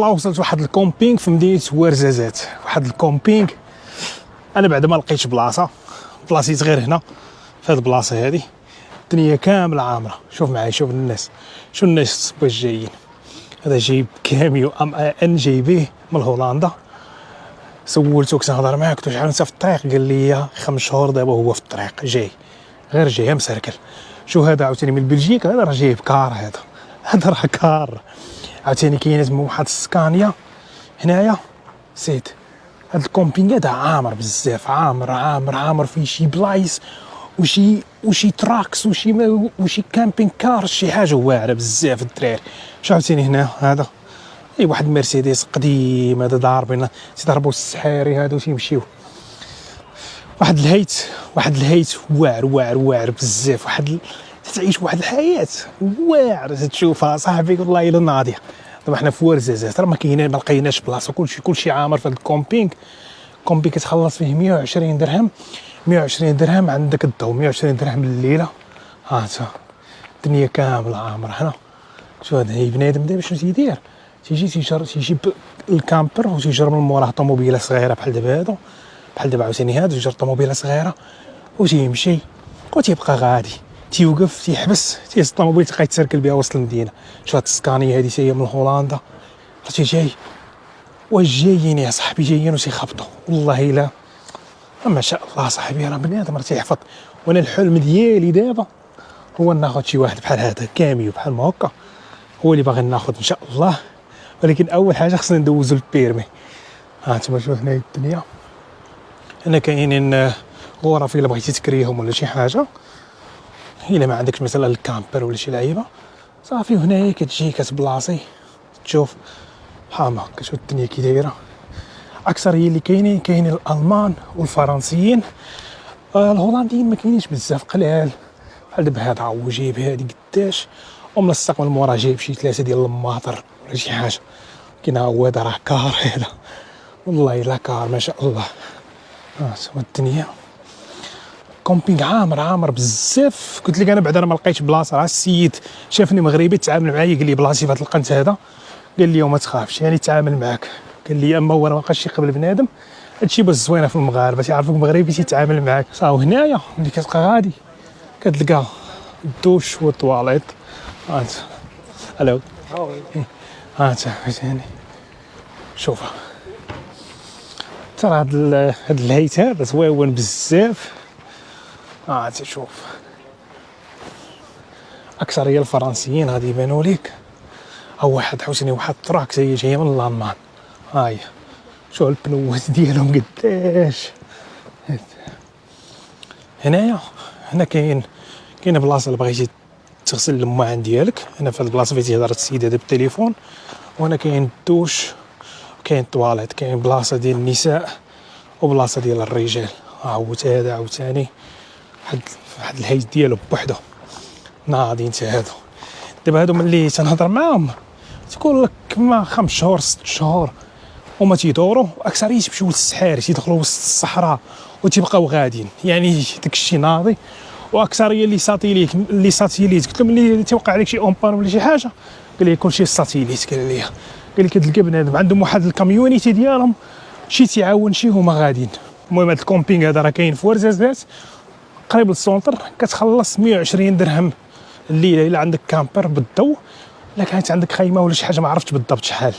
الله وصلت واحد الكومبينغ في مدينه ورزازات. واحد الكومبينغ انا بعد ما لقيتش بلاصيت غير هنا في هذه البلاصه هذه. الدنيا كامله عامره. شوف معايا، شوف الناس، شوف الناس باش جايين. هذا جايب كاميو ام ان جايبيه من هولندا. سولتو كنت نهضر معاه، قلت له شحال انت في الطريق؟ قال لي 5 شهور دابا هو في الطريق جاي، غير جاي مسركل. شو هذا عاوتاني من بلجيكا، هذا راه جايب كار، هذا راه كار. عاوتاني كاينه تما واحد السكانيا هنايا سيت. هاد الكومبينغ هذا عامر بزاف، عامر فيه شي بلايص وشي تراكس وشي كامبينغ كار، شي حاجه واعره بزاف الدراري. شو عاوتاني هنا هذا واحد مرسيدس قديم، هذا ضاربين تيضربوا السحاري هادو تيمشيو. واحد الهيت واعر بزاف. تعيش واحد الحياه واعره تشوفها صاحبي والله الا ناضيه. دابا حنا في ورزازات راه ما لقيناش بلاصه، كلشي عامر في هذا الكومبينغ كتخلص فيه 120 درهم. 120 درهم عندك الضو، 120 درهم الليله. ها انت الدنيا كامله عامره هنا. شو هذا بنادم دابا شنو تيدير؟ تيجي الكامبر وتيجر من موراه طوموبيله صغيره بحال دابا عاوتاني هذا جر طوموبيله صغيره وتيمشي وتيبقى غادي، تيوقف تيحبس تيهز الطوموبيل تبقى يتسركل بها وسط المدينه. شو هاد السكانيه هادي هي من هولندا، عرفتي جاي واش جايين يا صاحبي، جايين وتيخبطوا والله الا ما شاء الله. صاحبي راه بنادم راه تيحفظ. وانا الحلم ديالي دابا هو ناخذ شي واحد بحال هذا كاميو بحال ما هكا، هو اللي باغي ناخذ ان شاء الله. ولكن اول حاجه خصنا ندوزو البيرمي. ها انتما شوف هنا الدنيا. هنا كاينين غرف الا بغيتي تكريهم ولا شي حاجه، الا ما عندكش مثلا الكامبر ولا شي لعيبه صافي. هنايا كتجي كتبلاصي تشوف بحال هكا. كتشوف الدنيا كي دايره. اكثريه اللي كاينين الالمان والفرنسيين. الهولنديين ما كاينينش بزاف، قلال. بحال دابا هذا هو جايب هادي قداش، وملصق من مورا جايب شي 3 ديال الماطر ولا شي حاجه. كاين هو هذا راه كار هذا والله الا كار ما شاء الله. سوا الدنيا كومبينغ عامر بزاف. قلت لك انا بعدا ما لقيتش بلاصه. راه السيد شافني مغربي تعامل معايا قال لي بلاصتي في هذا القنت هذا، قال لي وما تخافش يعني تعامل معاك. قال لي اما هو ما بقاش يقبل بنادم. هادشي باش زوينه في المغاربه تيعرفوك مغربي تيتعامل معاك صافي. هنايا ملي كتبقى غادي كتلقى الدوش والطواليت. انت الو انت فهمتيني. شوف ترى هاد الهيت هذا زويون بزاف. تشوف اكثريه الفرنسيين غادي يبانوا ليك. هو واحد حوسني واحد تراك جايه من الالمان. هاي شوف البنوات ديالهم قداش. هنا كاين بلاصه اللي بغيتي تغسل الماعن ديالك. هنا في هاد البلاصه فين تيهضر السيد هذا بالتليفون. وهنا كاين الدوش وكاين الطواليت. كاين بلاصه ديال النساء وبلاصه ديال الرجال. هو هذا عاوتاني واحد الهيت ديالو بوحدو ناضي. انت هادو دابا هادو ملي تنهضر معاهم تقول لك ما 5 شهور 6 شهور وما تيدوروا. اكثريه تيمشيو للصحاري تيدخلوا وسط الصحراء وتيبقاو غاديين، يعني داكشي ناضي. واكثريه اللي ساتيليت قلت له ملي تيوقع عليك شي اونبان ولا شي حاجه قال لي كلشي ساتيليت. قال لي كتلقى بنادم عندهم واحد الكاميونيتي ديالهم شي تيعاون شي هما غاديين. المهم هذا الكومبينغ هذا راه كاين في ورزازات قريب للسونتر. كتخلص 120 درهم الليله الا عندك كامبر بالضو. الا كانت عندك خيمه ولا شي حاجه ما عرفتش بالضبط شحال.